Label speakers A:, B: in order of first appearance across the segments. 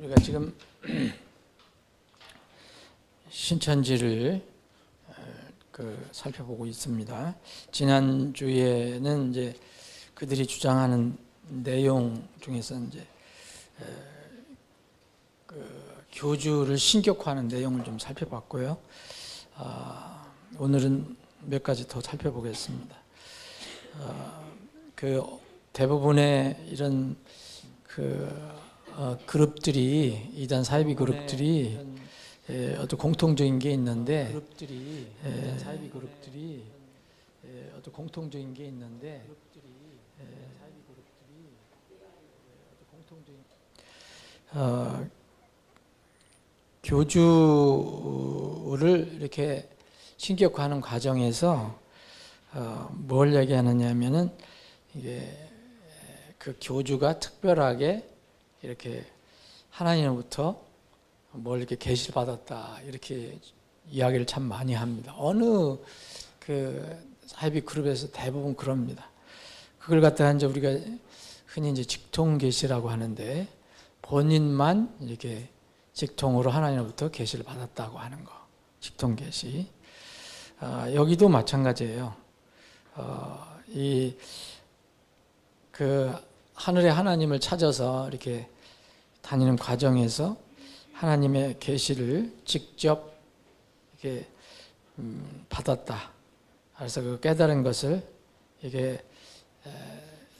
A: 우리가 지금 신천지를 살펴보고 있습니다. 지난주에는 이제 그들이 주장하는 내용 중에서 이제 교주를 신격화하는 내용을 좀 살펴봤고요. 오늘은 몇 가지 더 살펴보겠습니다. 대부분의 이런 그룹들이, 이단 사이비 그룹들이 어떤 공통적인 게 있는데, 교주를 이렇게 신격화하는 과정에서 뭘 얘기하느냐면은 이게 그 교주가 특별하게 이렇게 하나님으로부터 뭘 이렇게 계시를 받았다, 이렇게 이야기를 참 많이 합니다. 어느 사이비 그룹에서 대부분 그럽니다. 그걸 갖다가 이제 우리가 흔히 이제 직통 계시라고 하는데, 본인만 이렇게 직통으로 하나님으로부터 계시를 받았다고 하는 거, 직통 계시. 여기도 마찬가지예요. 하늘의 하나님을 찾아서 이렇게 다니는 과정에서 하나님의 계시를 직접 이렇게 받았다. 그래서 그 깨달은 것을 이게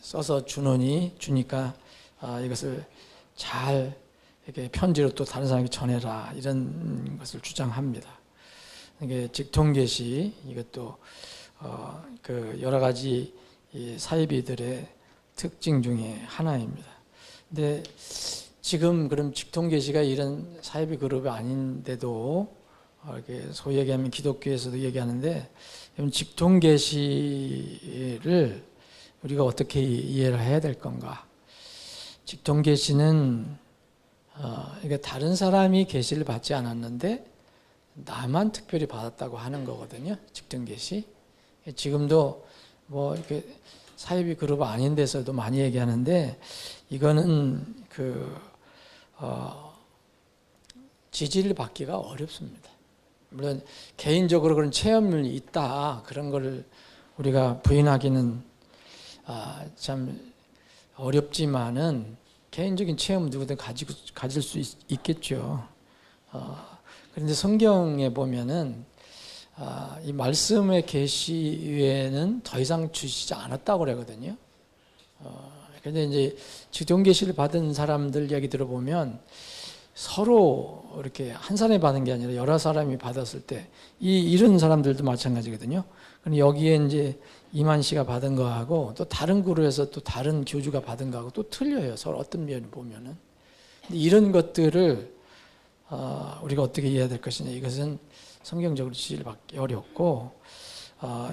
A: 써서 주니까 이것을 잘 이렇게 편지로 또 다른 사람에게 전해라, 이런 것을 주장합니다. 이게 직통 계시, 이것도 여러 가지 이 사이비들의 특징 중에 하나입니다. 근데 지금 그럼 직통 계시가 이런 사이비 그룹이 아닌데도 이렇게 소위 얘기하면 기독교에서도 얘기하는데, 직통 계시를 우리가 어떻게 이해를 해야 될 건가? 직통 계시는 이게 다른 사람이 계시를 받지 않았는데 나만 특별히 받았다고 하는 거거든요. 직통 계시. 지금도 뭐 이렇게 사이비 그룹 아닌 데서도 많이 얘기하는데, 이거는 지지를 받기가 어렵습니다. 물론 개인적으로 그런 체험이 있다, 그런 걸 우리가 부인하기는 참 어렵지만은, 개인적인 체험 누구든 가질 수 있겠죠. 그런데 성경에 보면은 이 말씀의 계시 외에는 더 이상 주시지 않았다고 그러거든요. 그런데 이제 직통 계시를 받은 사람들 얘기 들어보면 서로 이렇게 한 사람이 받은 게 아니라 여러 사람이 받았을 때 이런 사람들도 마찬가지거든요. 그럼 여기에 이제 이만 씨가 받은 거하고 또 다른 그룹에서 또 다른 교주가 받은 거하고 또 틀려요. 서로 어떤 면을 보면은. 근데 이런 것들을 우리가 어떻게 이해해야 될 것이냐, 이것은 성경적으로 지지를 받기 어렵고,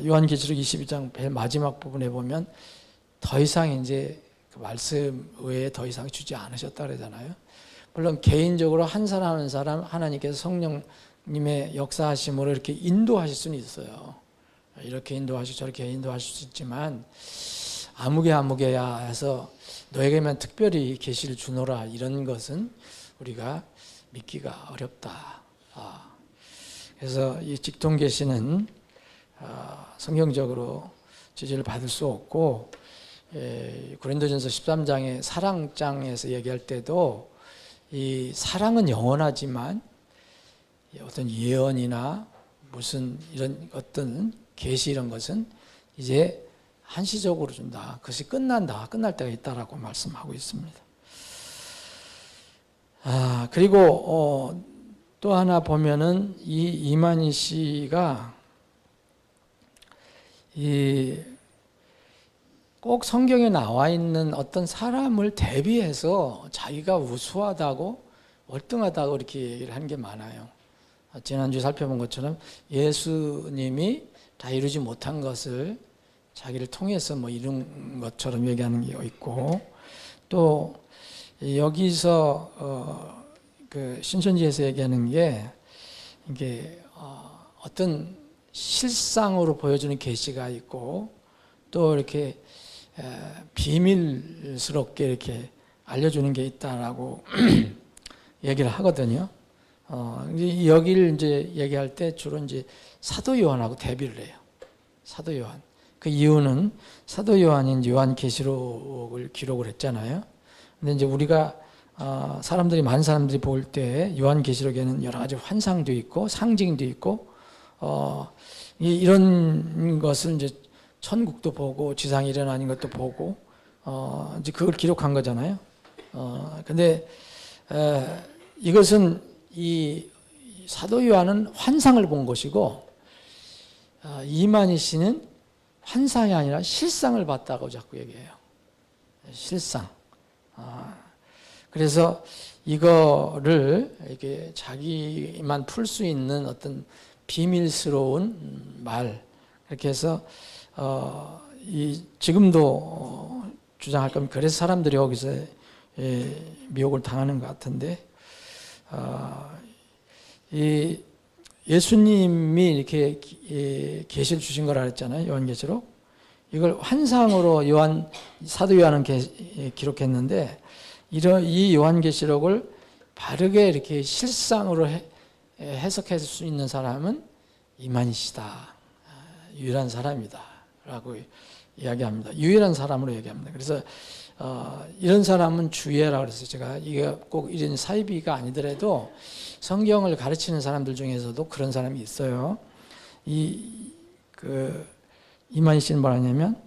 A: 요한계시록 22장 맨 마지막 부분에 보면 더 이상 이제 그 말씀 외에 더 이상 주지 않으셨다 그러잖아요. 물론 개인적으로 한 사람 한 사람 하나님께서 성령님의 역사하심으로 이렇게 인도하실 수는 있어요. 이렇게 인도하시고 저렇게 인도하실 수 있지만, 아무개야 해서 너에게만 특별히 계시를 주노라, 이런 것은 우리가 믿기가 어렵다. 그래서 이 직통 계시는 성경적으로 지지를 받을 수 없고, 고린도전서 13장의 사랑장에서 얘기할 때도 이 사랑은 영원하지만 어떤 예언이나 무슨 이런 어떤 계시, 이런 것은 이제 한시적으로 준다. 그것이 끝날 때가 있다라고 말씀하고 있습니다. 그리고 또 하나 보면은 이 이만희 씨가 꼭 성경에 나와 있는 어떤 사람을 대비해서 자기가 우수하다고, 월등하다고 이렇게 얘기를 하는 게 많아요. 지난주 살펴본 것처럼 예수님이 다 이루지 못한 것을 자기를 통해서 뭐 이룬 것처럼 얘기하는 게 있고, 또 여기서 신천지에서 얘기하는 게 이게 어떤 실상으로 보여주는 계시가 있고, 또 이렇게 비밀스럽게 이렇게 알려주는 게 있다라고 얘기를 하거든요. 여기를 이제 얘기할 때 주로 이제 사도 요한하고 대비를 해요. 사도 요한. 그 이유는 사도 요한이 요한계시록을 기록을 했잖아요. 근데 이제 우리가 많은 사람들이 볼 때 요한계시록에는 여러 가지 환상도 있고 상징도 있고 이런 것을 이제 천국도 보고 지상에 일어나는 것도 보고 이제 그걸 기록한 거잖아요. 근데 이것은 이 사도 요한은 환상을 본 것이고 이만희 씨는 환상이 아니라 실상을 봤다고 자꾸 얘기해요. 실상. 그래서 이거를 이렇게 자기만 풀 수 있는 어떤 비밀스러운 말, 이렇게 해서 지금도 주장할 거면 그래서 사람들이 여기서 미혹을 당하는 것 같은데, 예수님이 이렇게 계시를 주신 거라 그랬잖아요. 요한계시록. 이걸 환상으로 사도 요한은 기록했는데, 이 요한계시록을 바르게 이렇게 실상으로 해석할 수 있는 사람은 이만희시다. 유일한 사람이다. 라고 이야기합니다. 유일한 사람으로 얘기합니다. 그래서 이런 사람은 주의해라 그래서 제가 이게 꼭 이런 사이비가 아니더라도 성경을 가르치는 사람들 중에서도 그런 사람이 있어요. 이만희 씨는 뭐라냐면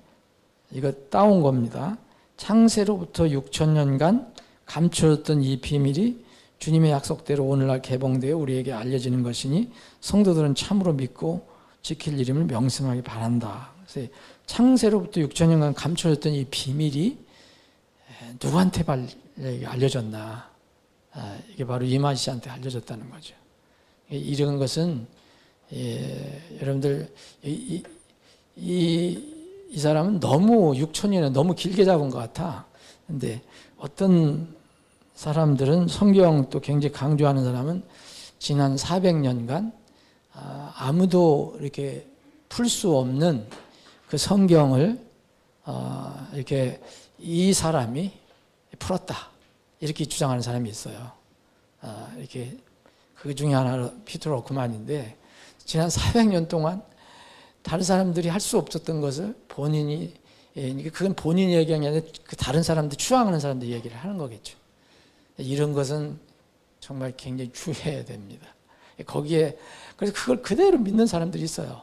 A: 이거 따온 겁니다. 창세로부터 6,000년간 감추었던 이 비밀이 주님의 약속대로 오늘날 개봉되어 우리에게 알려지는 것이니 성도들은 참으로 믿고 지킬 일임을 명심하기 바란다. 그래서 창세로부터 6,000년간 감춰졌던 이 비밀이 누구한테 알려졌나? 이게 바로 이만희 씨한테 알려졌다는 거죠. 이런 것은 여러분들 이 사람은 너무 6,000년에 너무 길게 잡은 것 같아. 근데 어떤 사람들은 성경 또 굉장히 강조하는 사람은 지난 400년간 아무도 이렇게 풀 수 없는 그 성경을 이렇게 이 사람이 풀었다. 이렇게 주장하는 사람이 있어요. 이렇게 그 중에 하나로 피터 로크만인데 지난 400년 동안 다른 사람들이 할 수 없었던 것을 본인이, 그건 본인이 얘기한 게 아니라 그 다른 사람들, 추앙하는 사람들 얘기를 하는 거겠죠. 이런 것은 정말 굉장히 주의해야 됩니다. 거기에, 그래서 그걸 그대로 믿는 사람들이 있어요.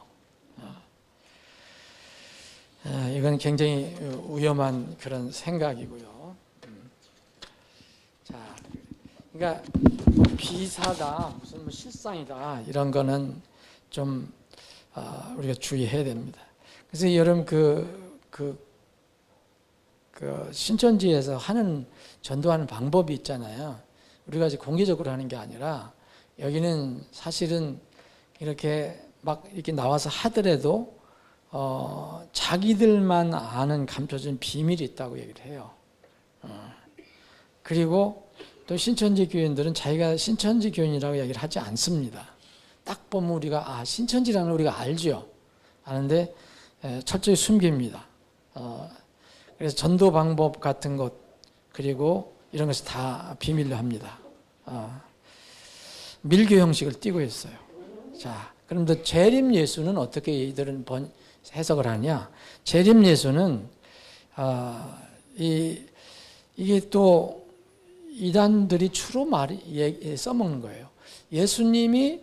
A: 이건 굉장히 위험한 그런 생각이고요. 자, 그러니까 뭐 비사다, 무슨 뭐 실상이다, 이런 거는 좀 우리가 주의해야 됩니다. 그래서 여러분 그 신천지에서 전도하는 방법이 있잖아요. 우리가 이제 공개적으로 하는 게 아니라 여기는 사실은 이렇게 막 이렇게 나와서 하더라도 자기들만 아는 감춰진 비밀이 있다고 얘기를 해요. 그리고 또 신천지 교인들은 자기가 신천지 교인이라고 얘기를 하지 않습니다. 딱 보면 우리가 신천지라는 우리가 알죠. 아는데 철저히 숨깁니다. 그래서 전도 방법 같은 것 그리고 이런 것을 다 비밀로 합니다. 밀교 형식을 띠고 있어요. 자, 그런데 재림 예수는 어떻게 이들은 해석을 하냐? 재림 예수는 이게 또 이단들이 주로 써먹는 거예요. 예수님이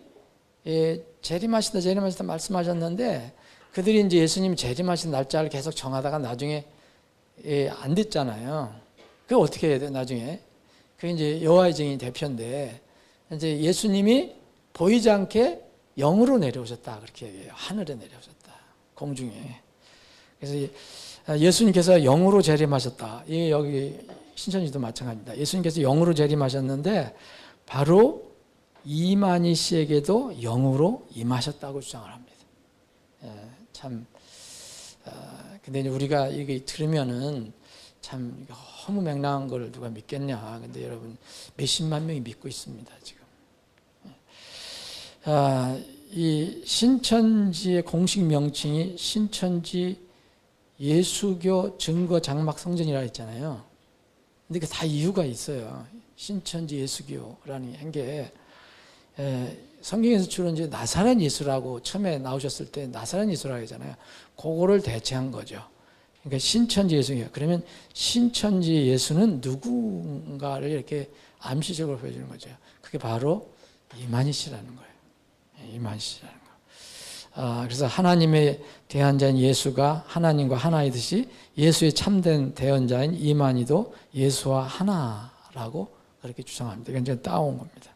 A: 재림하시다 말씀하셨는데 그들이 이제 예수님이 재림하신 날짜를 계속 정하다가 나중에 안 됐잖아요. 그게 어떻게 해야 돼, 나중에? 그게 이제 여호와의 증인 대표인데, 이제 예수님이 보이지 않게 영으로 내려오셨다. 그렇게 얘기해요. 하늘에 내려오셨다. 공중에. 그래서 예수님께서 영으로 재림하셨다. 여기 신천지도 마찬가지입니다. 예수님께서 영으로 재림하셨는데, 바로 이만희 씨에게도 영으로 임하셨다고 주장을 합니다. 근데 이제 우리가 이게 들으면은 참 허무맹랑한 걸 누가 믿겠냐. 근데 여러분 몇십만 명이 믿고 있습니다, 지금. 이 신천지의 공식 명칭이 신천지 예수교 증거 장막 성전이라 했잖아요. 근데 그 다 이유가 있어요. 신천지 예수교라는 한게 성경에서 주로 이제 나사렛 예수라고 처음에 나오셨을 때 나사렛 예수라고 하잖아요. 그거를 대체한 거죠. 그러니까 신천지 예수교. 그러면 신천지 예수는 누군가를 이렇게 암시적으로 보여주는 거죠. 그게 바로 이만희씨라는 거예요. 이만희씨라는 거. 그래서 하나님의 대언자인 예수가 하나님과 하나이듯이 예수의 참된 대언자인 이만희도 예수와 하나라고 그렇게 주장합니다. 이건 이제 따온 겁니다.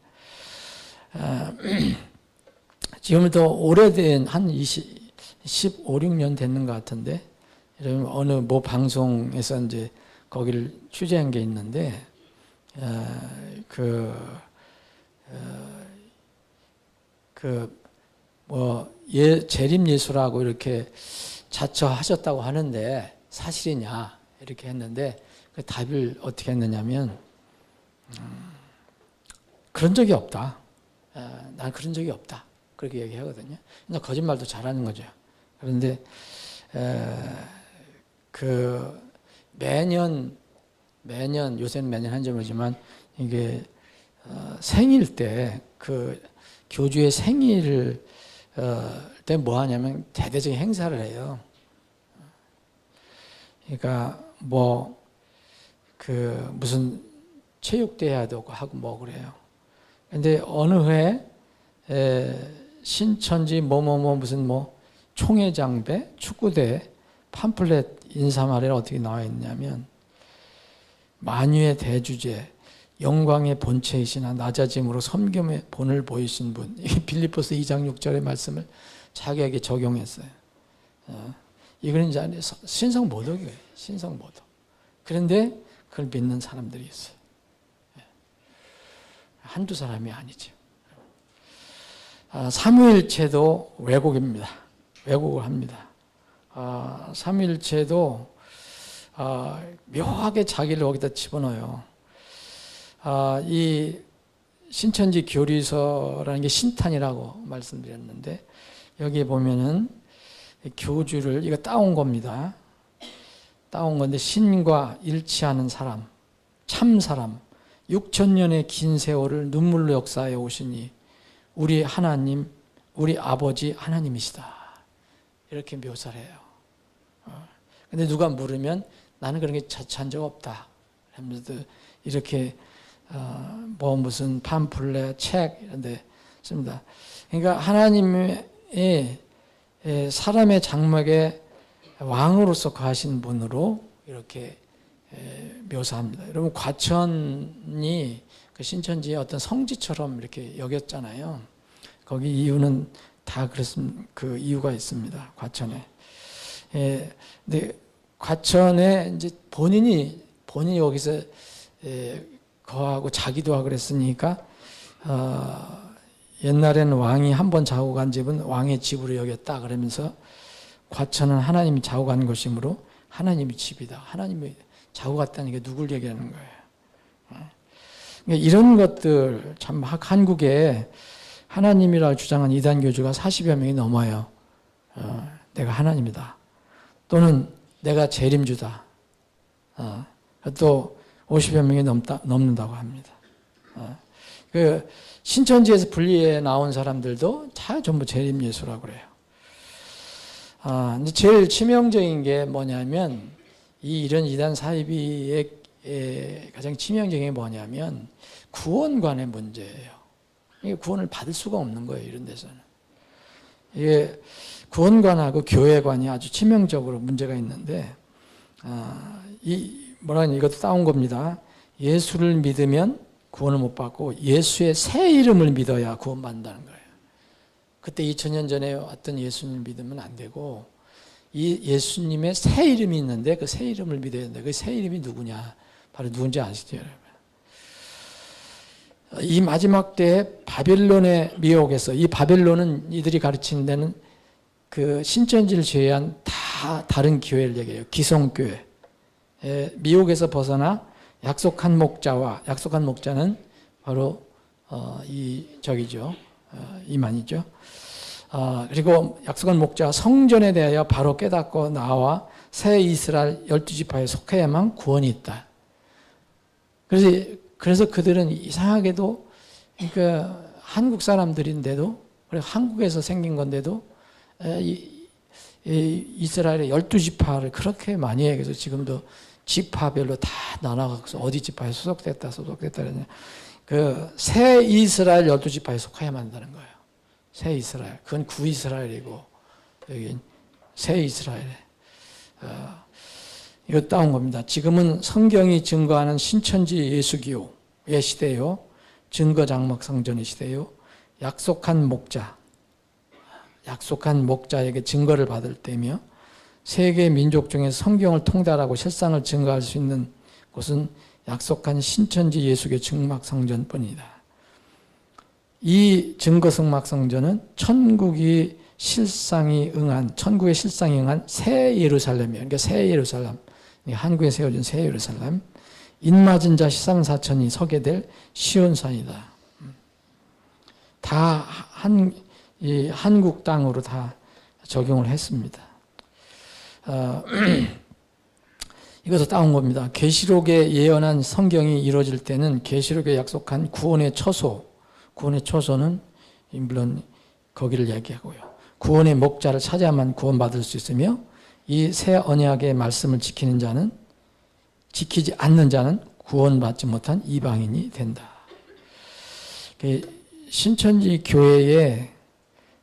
A: 지금부터 오래된 한 15, 16년 됐는 것 같은데, 여러분 어느 뭐 방송에서 이제 거기를 취재한 게 있는데, 재림 예수라고 이렇게 자처하셨다고 하는데 사실이냐 이렇게 했는데 그 답을 어떻게 했느냐면 그런 적이 없다. 난 그런 적이 없다. 그렇게 얘기하거든요. 그러니까 거짓말도 잘하는 거죠. 그런데 매년 요새는 매년 한지 모르지만 이게 생일 때 그 교주의 생일 때 뭐 하냐면 대대적인 행사를 해요. 그러니까 무슨 체육대회도 하고 뭐 그래요. 근데 어느 해 신천지 무슨 총회장배 축구대 팜플렛 인사말에 어떻게 나와 있냐면 만유의 대주제 영광의 본체이시나 낮아짐으로 섬김의 본을 보이신 분. 이게 빌립보서 2장 6절의 말씀을 자기에게 적용했어요. 이거는 이제 신성모독이에요. 신성모독. 그런데 그걸 믿는 사람들이 있어요. 한두 사람이 아니죠. 삼위일체도 왜곡입니다. 왜곡을 합니다. 삼위일체도 묘하게 자기를 거기다 집어넣어요. 이 신천지 교리서라는 게 신탄이라고 말씀드렸는데 여기에 보면은 교주를 이거 따온 겁니다. 따온 건데 신과 일치하는 사람, 참 사람, 6,000년의 긴 세월을 눈물로 역사해 오시니 우리 하나님, 우리 아버지 하나님이시다. 이렇게 묘사를 해요. 근데 누가 물으면 나는 그런 게 자처한 적 없다. 하면서 이렇게 무슨 팜플렛, 책 이런 데 씁니다. 그러니까 하나님의 사람의 장막에 왕으로서 거하신 분으로 이렇게 묘사합니다. 여러분 과천이 그 신천지의 어떤 성지처럼 이렇게 여겼잖아요. 거기 이유는 다 그 이유가 있습니다. 과천에. 근데 과천에 이제 본인이 여기서 거하고 자기도 하고 그랬으니까 옛날에는 왕이 한 번 자고 간 집은 왕의 집으로 여겼다 그러면서 과천은 하나님이 자고 간 곳이므로 하나님의 집이다. 하나님이 자고 갔다는 게 누굴 얘기하는 거예요. 그러니까 이런 것들 참 한국에 하나님이라고 주장한 이단 교주가 40여 명이 넘어요. 내가 하나님이다. 또는 내가 재림주다. 또 50여 명이 넘는다고 합니다. 그 신천지에서 분리해 나온 사람들도 다 전부 재림 예수라고 그래요. 이제 제일 치명적인 게 뭐냐면 이런 이단 사이비의 가장 치명적인 게 뭐냐면 구원관의 문제예요. 이게 구원을 받을 수가 없는 거예요. 이런 데서는. 이게 구원관하고 교회관이 아주 치명적으로 문제가 있는데 이것도 따온 겁니다. 예수를 믿으면 구원을 못 받고 예수의 새 이름을 믿어야 구원받는다는 거예요. 그때 2000년 전에 왔던 예수님을 믿으면 안 되고 이 예수님의 새 이름이 있는데 그 새 이름을 믿어야 되는데 그 새 이름이 누구냐? 바로 누군지 아시죠, 여러분? 이 마지막 때에 바벨론의 미혹에서 이 바벨론은 이들이 가르치는 데는 그 신천지를 제외한 다 다른 교회를 얘기해요. 기성교회. 미혹에서 벗어나 약속한 목자는 바로 이만이죠. 그리고 약속한 목자 성전에 대하여 바로 깨닫고 나와 새 이스라엘 12지파에 속해야만 구원이 있다. 그래서 그래서 그들은 이상하게도 그러니까 한국 사람들인데도 그리고 한국에서 생긴 건데도 이스라엘의 12지파를 그렇게 많이 해. 그래서 지금도 지파별로 다 나눠서 어디 지파에 소속됐다 그러냐. 그 새 이스라엘 12지파에 속해야만 한다는 거예요. 새 이스라엘. 그건 구이스라엘이고 여기 새 이스라엘. 이거 따온 겁니다. 지금은 성경이 증거하는 신천지 예수교의 시대요. 증거 장막 성전의 시대요. 약속한 목자에게 증거를 받을 때며 세계 민족 중에 성경을 통달하고 실상을 증거할 수 있는 곳은 약속한 신천지 예수교 증막 성전뿐이다. 이 증거 성막 성전은 천국의 실상이 응한 새 예루살렘이에요. 그러니까 새 예루살렘, 한국에 세워진 새 예루살렘, 인맞은 자 13,4천이 서게 될 시온산이다. 다 한국 땅으로 다 적용을 했습니다. 이것을 따온 겁니다. 계시록에 예언한 성경이 이루어질 때는 계시록에 약속한 구원의 처소는 물론 거기를 얘기하고요. 구원의 목자를 찾아야만 구원받을 수 있으며 이 새 언약의 말씀을 지키지 않는 자는 구원받지 못한 이방인이 된다. 신천지 교회에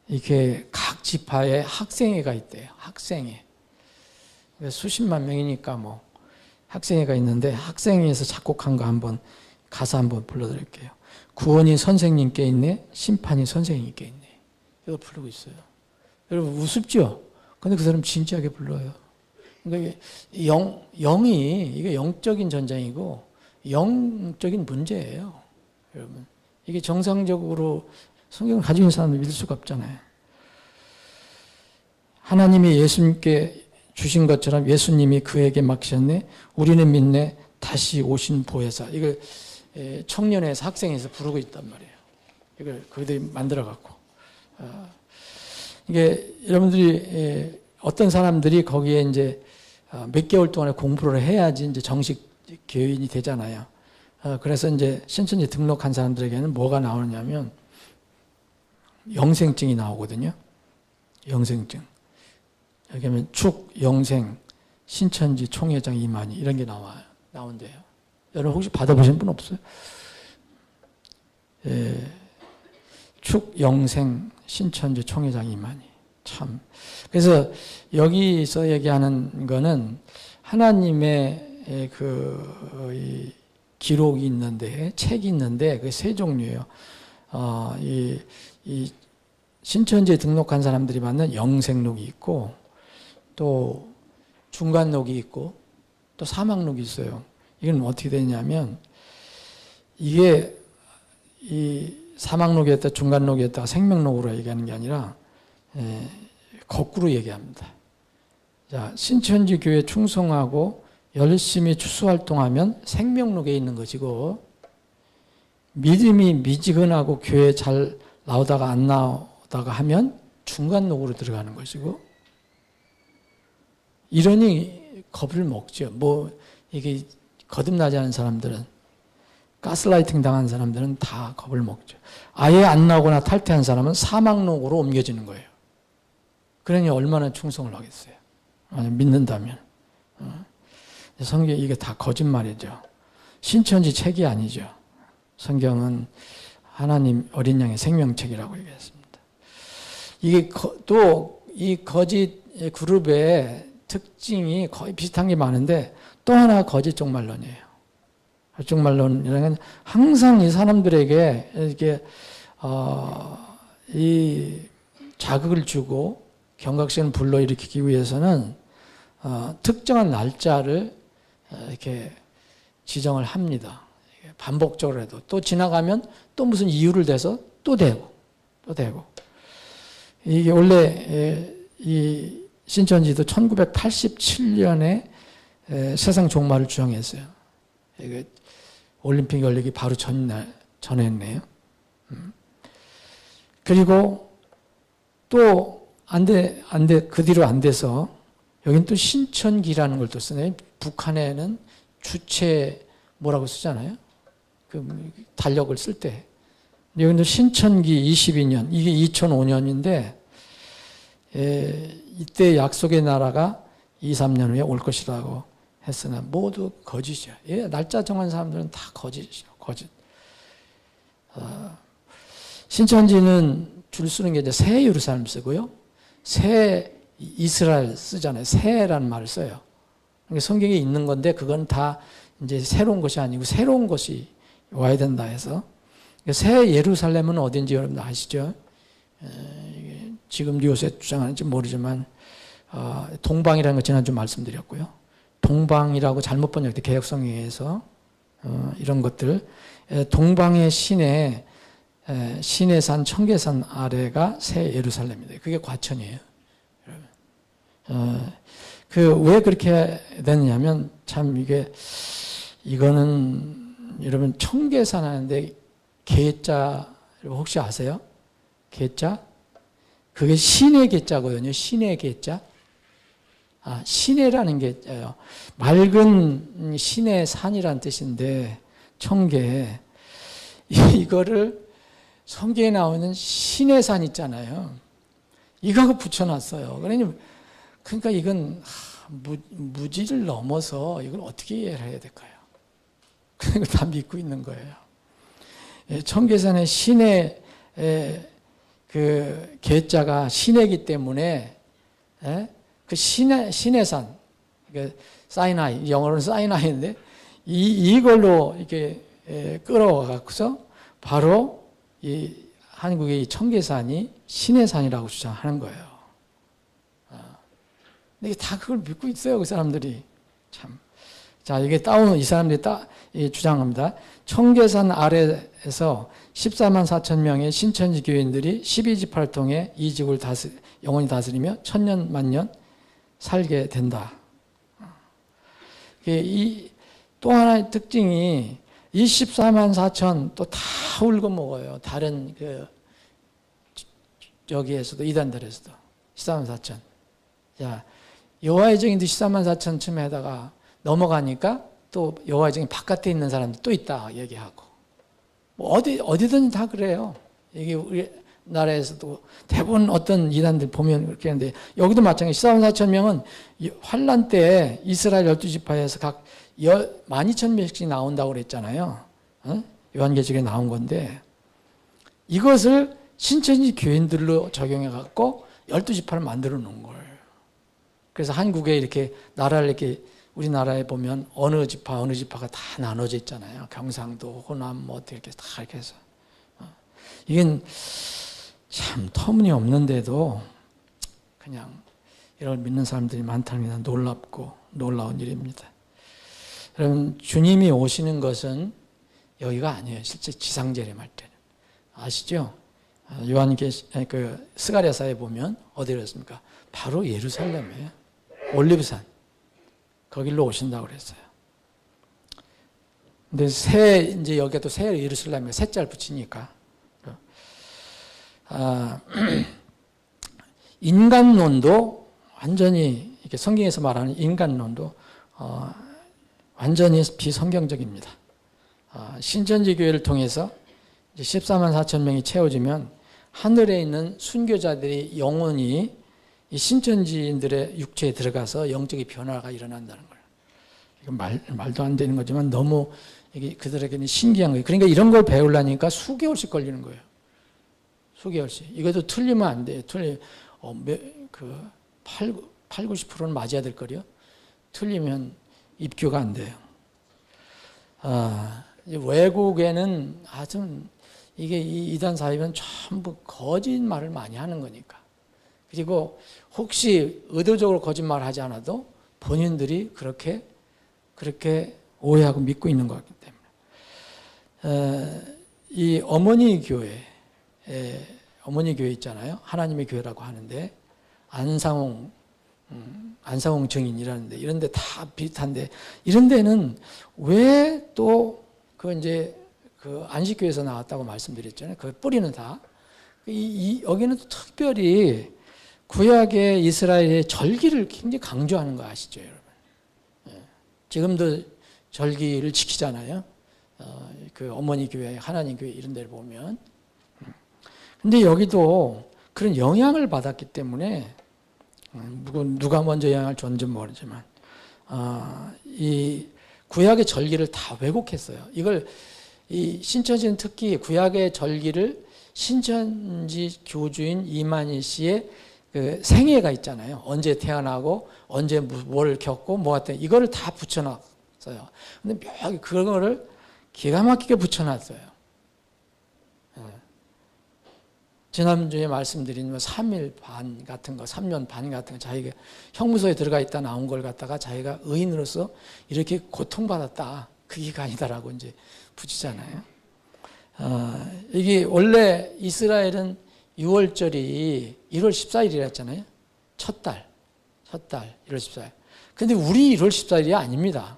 A: 이렇게 각 지파에 학생회가 있대요. 학생회. 수십만 명이니까 뭐 학생회가 있는데 학생회에서 작곡한 거 가사 한번 불러드릴게요. 구원이 선생님께 있네, 심판이 선생님께 있네. 이거 부르고 있어요. 여러분 우습죠? 근데 그 사람 진지하게 불러요. 그러니까 영이 이게 영적인 전쟁이고 영적인 문제예요. 여러분 이게 정상적으로 성경을 가지고 있는 사람을 믿을 수가 없잖아요. 하나님이 예수님께 주신 것처럼 예수님이 그에게 맡기셨네. 우리는 믿네. 다시 오신 보혜사. 이걸 청년회에서 학생에서 부르고 있단 말이에요. 이걸 그들이 만들어갖고. 이게 여러분들이 어떤 사람들이 거기에 이제 몇 개월 동안에 공부를 해야지 이제 정식 교인이 되잖아요. 그래서 이제 신천지 등록한 사람들에게는 뭐가 나오냐면 영생증이 나오거든요. 영생증. 여기 하면 영생, 신천지 총회장 이만희 이런 게 나온대요. 여러분 혹시 받아보신 분 없어요? 영생, 신천지 총회장 이만희. 참. 그래서 여기서 얘기하는 거는 하나님의 이 기록이 있는데, 책이 있는데, 그 세 종류예요. 이 신천지에 등록한 사람들이 받는 영생록이 있고, 또 중간록이 있고, 또 사막록이 있어요. 이건 어떻게 되냐면, 이게 이 사막록이었다, 중간록이었다가 생명록으로 얘기하는 게 아니라, 거꾸로 얘기합니다. 자, 신천지 교회에 충성하고 열심히 추수활동하면 생명록에 있는 것이고, 믿음이 미지근하고 교회 잘 나오다가 안 나오다가 하면 중간록으로 들어가는 것이고, 이러니 겁을 먹죠. 이게 거듭나지 않은 사람들은, 가스라이팅 당한 사람들은 다 겁을 먹죠. 아예 안 나오거나 탈퇴한 사람은 사막록으로 옮겨지는 거예요. 그러니 얼마나 충성을 하겠어요. 믿는다면. 성경 이게 다 거짓말이죠. 신천지 책이 아니죠. 성경은 하나님 어린 양의 생명책이라고 얘기했습니다. 이게 또 이 거짓 그룹의 특징이 거의 비슷한 게 많은데 또 하나 거짓 종말론이에요. 거짓 종말론이라는 항상 이 사람들에게 이렇게 이 자극을 주고 경각심을 불러일으키기 위해서는 특정한 날짜를 이렇게 지정을 합니다. 반복적으로 해도 또 지나가면 또 무슨 이유를 대서 또 되고 이게 원래 이 신천지도 1987년에 세상 종말을 주장했어요. 이게 올림픽 열리기 바로 전했네요. 그리고 또 그 뒤로 안 돼서 여긴 또 신천기라는 걸 또 쓰네. 북한에는 주체 뭐라고 쓰잖아요. 그 달력을 쓸 때. 여기는 신천기 22년, 이게 2005년인데, 이때 약속의 나라가 2, 3년 후에 올 것이라고 했으나 모두 거짓이야. 날짜 정한 사람들은 다 거짓이야, 거짓. 신천지는 줄 쓰는 게 이제 새 예루살렘 쓰고요. 새 이스라엘 쓰잖아요. 새라는 말을 써요. 그러니까 성경에 있는 건데 그건 다 이제 새로운 것이 아니고 새로운 것이 와야 된다 해서 새 예루살렘은 어딘지 여러분 아시죠? 지금도 요새 주장하는지 모르지만 동방이라는 거 지난주 말씀드렸고요. 동방이라고 잘못 번역돼 개혁성경에서 이런 것들 동방의 신의 산 청계산 아래가 새 예루살렘입니다. 그게 과천이에요. 왜 그렇게 됐냐면 참 이거는 여러분 청계산 하는데 개자 혹시 아세요? 개자? 그게 신의 개자거든요. 신의 개자. 신해라는 게 맑은 신의 산이란 뜻인데 청계 이거를 성경에 나오는 신의 산 있잖아요. 이거 붙여놨어요. 그러니까 이건 무지를 넘어서 이걸 어떻게 이해를 해야 될까요? 그걸 다 믿고 있는 거예요. 청계산의 신의 그 계자가 신이기 때문에 그 신의 산, 사이나이, 영어로는 사이나이인데 이걸로 이렇게 끌어와서 바로 이 한국의 이 청계산이 신의 산이라고 주장하는 거예요. 근데 다 그걸 믿고 있어요, 그 사람들이. 참. 자, 이게 이 사람들이 주장합니다. 청계산 아래에서 14만 4천 명의 신천지 교인들이 12지파를 통해 이 지구를 영원히 다스리며 천년 만년 살게 된다. 또 하나의 특징이 이 14만 4천 또 다 울고 먹어요. 다른 여기에서도 이단들에서도 14만 4천. 자, 여호와의 증인도 14만 4천쯤에다가 넘어가니까 또 여호와의 증인 바깥에 있는 사람들 또 있다 얘기하고 뭐 어디든 다 그래요. 이게 우리나라에서도 대부분 어떤 이단들 보면 그렇게 하는데 여기도 마찬가지 14만 4천 명은 환란 때 이스라엘 12지파에서 각 12,000명씩 나온다고 그랬잖아요. 요한계시록에 나온 건데 이것을 신천지 교인들로 적용해 갖고 12지파를 만들어 놓은 거예요. 그래서 한국에 이렇게 나라를 이렇게 우리나라에 보면 어느 지파가 다 나눠져 있잖아요. 경상도, 호남, 뭐 어떻게 이렇게 다 이렇게 해서. 이건 참 터무니없는데도 그냥 이걸 믿는 사람들이 많다는 게 놀랍고 놀라운 일입니다. 여러분, 주님이 오시는 것은 여기가 아니에요. 실제 지상재림할 때는. 아시죠? 스가랴서에 보면 어디로 했습니까? 바로 예루살렘이에요. 올리브산. 거길로 오신다고 그랬어요. 근데 이제 여기가 또 새 예루살렘에 새자를 붙이니까. 인간론도 완전히, 이렇게 성경에서 말하는 인간론도, 완전히 비성경적입니다. 신천지 교회를 통해서 이제 14만 4천 명이 채워지면 하늘에 있는 순교자들이 영원히 이 신천지인들의 육체에 들어가서 영적인 변화가 일어난다는 거예요. 이건 말도 안 되는 거지만 너무 이게 그들에게는 신기한 거예요. 그러니까 이런 걸 배우려니까 수개월씩 걸리는 거예요. 수개월씩. 이것도 틀리면 안 돼요. 80-90%는 맞아야 될 거요. 틀리면 입교가 안 돼요. 외국에는 아주 이게 이 이단 사입은 전부 거짓말을 많이 하는 거니까. 그리고 혹시 의도적으로 거짓말을 하지 않아도 본인들이 그렇게 오해하고 믿고 있는 것 같기 때문에. 이 어머니 교회 있잖아요. 하나님의 교회라고 하는데 안상홍 증인이라는데 이런 데 다 비슷한데 이런 데는 왜 또 그 안식교에서 나왔다고 말씀드렸잖아요. 그 뿌리는 다. 여기는 또 특별히 구약의 이스라엘의 절기를 굉장히 강조하는 거 아시죠, 여러분? 지금도 절기를 지키잖아요. 그 어머니 교회, 하나님 교회 이런 데를 보면. 근데 여기도 그런 영향을 받았기 때문에 누가 먼저 영향을 줬는지 모르지만 이 구약의 절기를 다 왜곡했어요. 이걸 이 신천지는 특히 구약의 절기를 신천지 교주인 이만희 씨의 그 생애가 있잖아요. 언제 태어나고 언제 뭘 겪고 뭐 했던 이거를 다 붙여놨어요. 근데 묘하게 그거를 기가 막히게 붙여놨어요. 지난주에 말씀드린 3일 반 같은 거, 3년 반 같은 거 자기가 형무소에 들어가 있다 나온 걸 갖다가 자기가 의인으로서 이렇게 고통받았다. 그게 아니다라고 이제 붙이잖아요. 이게 원래 이스라엘은 6월절이 1월 14일이랬잖아요. 첫 달 1월 14일. 근데 우리 1월 14일이 아닙니다.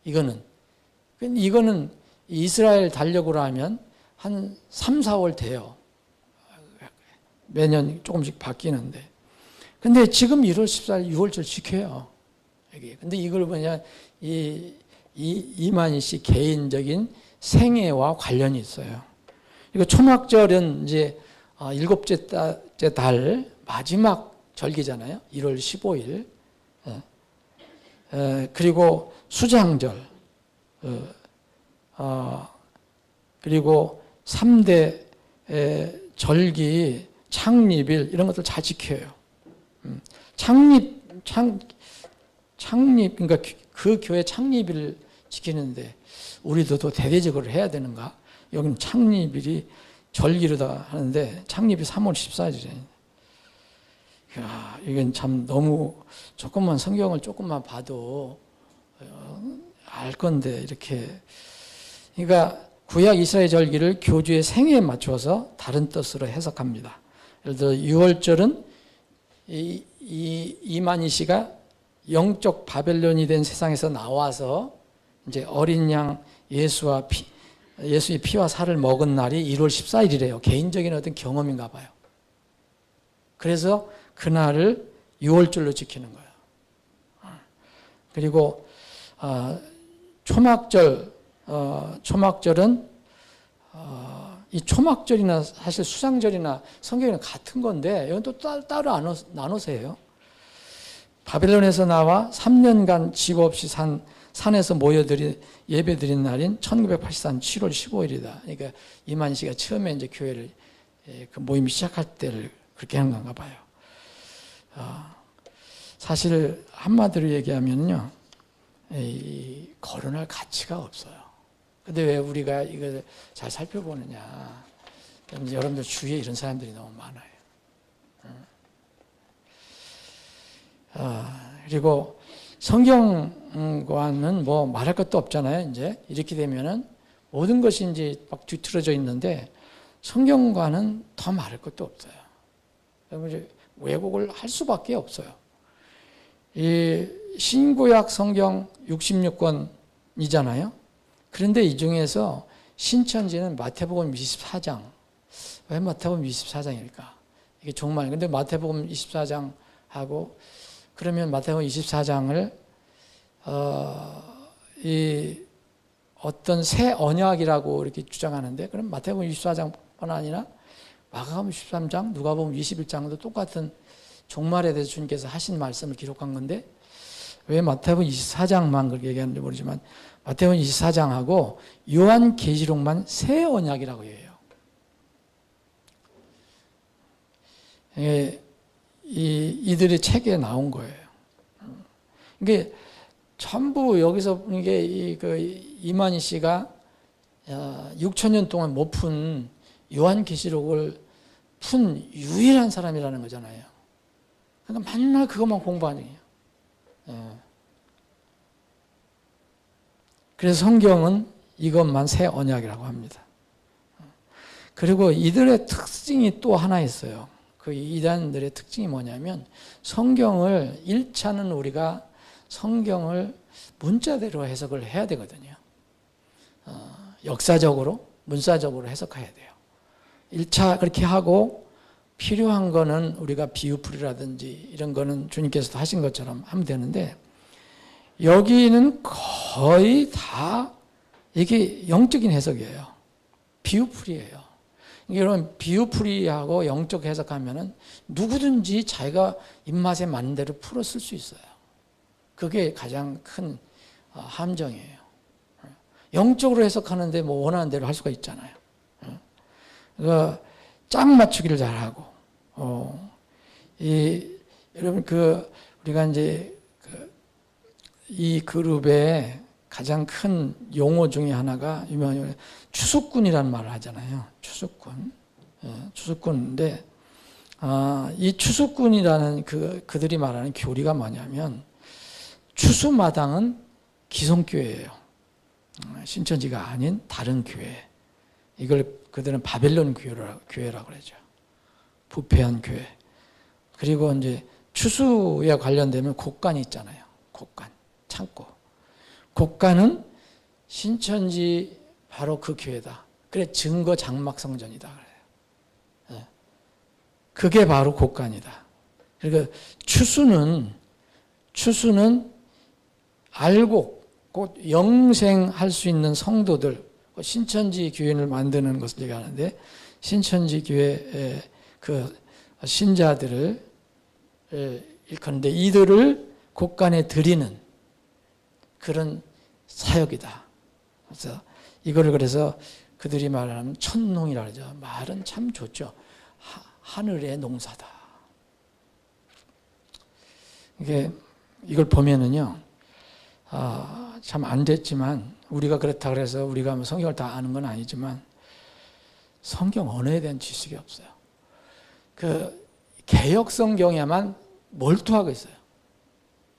A: 이거는 이스라엘 달력으로 하면 한 3, 4월 돼요. 매년 조금씩 바뀌는데. 근데 지금 1월 14일 6월절 지켜요. 근데 이걸 뭐냐, 이만희 씨 개인적인 생애와 관련이 있어요. 이거 초막절은 이제 7째 달 마지막 절기잖아요. 1월 15일. 그리고 수장절. 그리고 3대 절기, 창립일 이런 것들 잘 지켜요. 그러니까 그 교회 창립일 지키는데 우리도 또 대대적으로 해야 되는가? 여기는 창립일이 절기로다 하는데 창립이 3월 14일이에요. 이건 참 너무 조금만 성경을 조금만 봐도 알 건데 이렇게. 그러니까 구약 이스라엘 절기를 교주의 생애에 맞춰서 다른 뜻으로 해석합니다. 예를 들어 6월절은 이만희 씨가 영적 바벨론이 된 세상에서 나와서 이제 어린 양 예수의 피와 살을 먹은 날이 1월 14일이래요. 개인적인 어떤 경험인가 봐요. 그래서 그날을 6월절로 지키는 거예요. 그리고 초막절은 이 초막절이나 사실 수장절이나 성경이랑 같은 건데 이건 또 따로 나눠서 해요. 바벨론에서 나와 3년간 집 없이 산에서 예배드린 날인 1983 7월 15일이다. 그러니까 이만희 씨가 처음에 이제 교회를 그 모임이 시작할 때를 그렇게 하는 건가 봐요. 사실 한마디로 얘기하면요, 거론할 가치가 없어요. 근데 왜 우리가 이걸 잘 살펴보느냐? 여러분들 주위에 이런 사람들이 너무 많아요. 그리고 성경과는 뭐 말할 것도 없잖아요. 이제 이렇게 되면은 모든 것이 이제 막 뒤틀어져 있는데 성경과는 더 말할 것도 없어요. 이제 왜곡을 할 수밖에 없어요. 이 신구약 성경 66권이잖아요. 그런데 이 중에서 신천지는 마태복음 24장. 왜 마태복음 24장일까? 이게 정말, 근데 마태복음 24장하고 그러면 마태복음 24장을 이 어떤 새 언약이라고 이렇게 주장하는데, 그럼 마태복음 24장뿐 아니라 마가복음 13장, 누가복음 21장도 똑같은 종말에 대해서 주님께서 하신 말씀을 기록한 건데 왜 마태복음 24장만 그렇게 얘기하는지 모르지만 마태복음 24장하고 요한계시록만 새 언약이라고 해요. 이들의 책에 나온 거예요. 이게 전부 여기서 이게 이만희 씨가 6,000년 동안 못 푼 요한계시록을 푼 유일한 사람이라는 거잖아요. 그러니까 맨날 그것만 공부하는 거예요. 그래서 성경은 이것만 새 언약이라고 합니다. 그리고 이들의 특징이 또 하나 있어요. 그 이단들의 특징이 뭐냐면 성경을 1차는 우리가 성경을 문자대로 해석을 해야 되거든요. 역사적으로, 문사적으로 해석해야 돼요. 1차 그렇게 하고 필요한 거는 우리가 비유풀이라든지 이런 거는 주님께서도 하신 것처럼 하면 되는데 여기는 거의 다 이게 영적인 해석이에요. 비유풀이에요. 이런 비유풀이하고 영적 해석하면은 누구든지 자기가 입맛에 맞는 대로 풀어 쓸 수 있어요. 그게 가장 큰 함정이에요. 영적으로 해석하는데 뭐 원하는 대로 할 수가 있잖아요. 짝 맞추기를 잘하고, 여러분 우리가 이제 이 그룹의 가장 큰 용어 중에 하나가 유명한 추수꾼이라는 말을 하잖아요. 추수꾼. 추수꾼인데, 이 추수꾼이라는 그들이 말하는 교리가 뭐냐면, 추수마당은 기성교회예요. 신천지가 아닌 다른 교회. 이걸 그들은 바벨론 교회라고 그러죠. 부패한 교회. 그리고 이제 추수에 관련되면 곡간이 있잖아요. 곡간, 창고. 곡간은 신천지 바로 그 교회다. 그래 증거 장막 성전이다 그래요. 그게 바로 곡간이다. 그러니까 추수는 알고 곧 영생할 수 있는 성도들, 신천지 교회를 만드는 것을 얘기하는데, 신천지 교회의 그 신자들을 일컫는데 이들을 곡간에 드리는 그런 사역이다. 그래서 그들이 말하는 천농이라고 하죠. 말은 참 좋죠. 하늘의 농사다. 이걸 보면은요, 참 안 됐지만, 우리가 그렇다 그래서 우리가 성경을 다 아는 건 아니지만, 성경 언어에 대한 지식이 없어요. 개역 성경에만 몰두하고 있어요.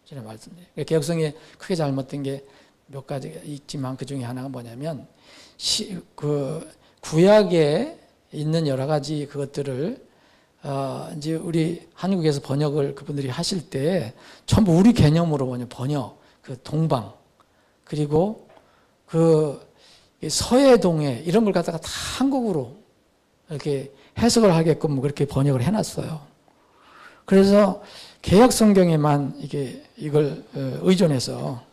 A: 제가 말씀드려요. 개역성이 크게 잘못된 게 몇 가지 있지만 그 중에 하나가 뭐냐면, 구약에 있는 여러 가지 그것들을 이제 우리 한국에서 번역을 그분들이 하실 때 전부 우리 개념으로 번역, 동방, 그리고 서해동해 이런 걸 갖다가 다 한국으로 이렇게 해석을 하게끔 그렇게 번역을 해놨어요. 그래서 개역 성경에만 이걸 의존해서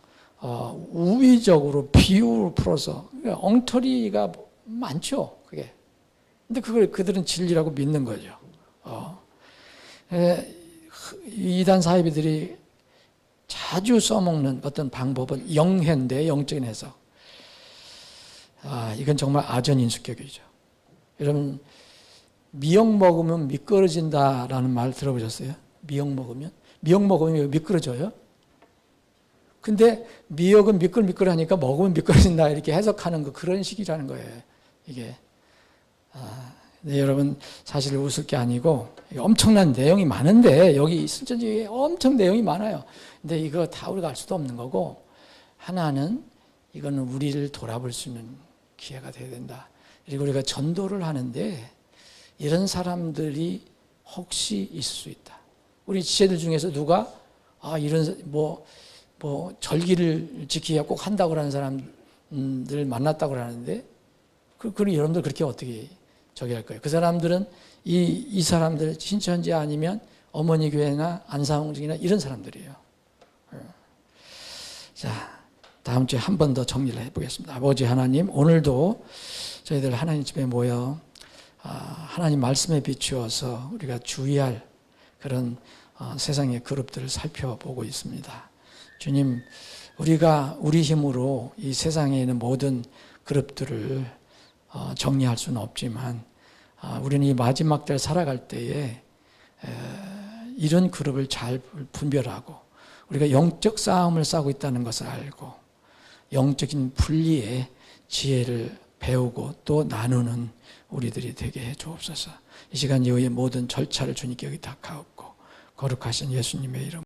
A: 우의적으로 비유를 풀어서 엉터리가 많죠. 그게. 근데 그걸 그들은 진리라고 믿는 거죠. 이단 사이비들이 자주 써먹는 어떤 방법은 영해인데, 영적인 해석. 이건 정말 아전인수격이죠. 여러분, 미역 먹으면 미끄러진다라는 말 들어보셨어요? 미역 먹으면 왜 미끄러져요? 근데 미역은 미끌미끌하니까 먹으면 미끄러진다 이렇게 해석하는 그런 식이라는 거예요. 이게. 네, 여러분 사실 웃을 게 아니고 엄청난 내용이 많은데, 여기 신천지에 엄청 내용이 많아요. 근데 이거 다 우리가 알 수도 없는 거고, 하나는 이거는 우리를 돌아볼 수 있는 기회가 돼야 된다. 그리고 우리가 전도를 하는데 이런 사람들이 혹시 있을 수 있다. 우리 지체들 중에서 누가 이런 절기를 지키기가 꼭 한다고 하는 사람들 만났다고 하는데, 그럼 여러분들 그렇게 어떻게 할 거예요? 그 사람들은 이 사람들 신천지 아니면 어머니 교회나 안상홍중이나 이런 사람들이에요. 자, 다음 주에 한 번 더 정리를 해보겠습니다. 아버지 하나님, 오늘도 저희들 하나님 집에 모여 하나님 말씀에 비추어서 우리가 주의할 그런 세상의 그룹들을 살펴보고 있습니다. 주님, 우리가 우리 힘으로 이 세상에 있는 모든 그룹들을 정리할 수는 없지만, 우리는 이 마지막 때 살아갈 때에 이런 그룹을 잘 분별하고 우리가 영적 싸움을 싸고 있다는 것을 알고 영적인 분리의 지혜를 배우고 또 나누는 우리들이 되게 해 주옵소서. 이 시간 이후의 모든 절차를 주님께 의탁하옵고 거룩하신 예수님의 이름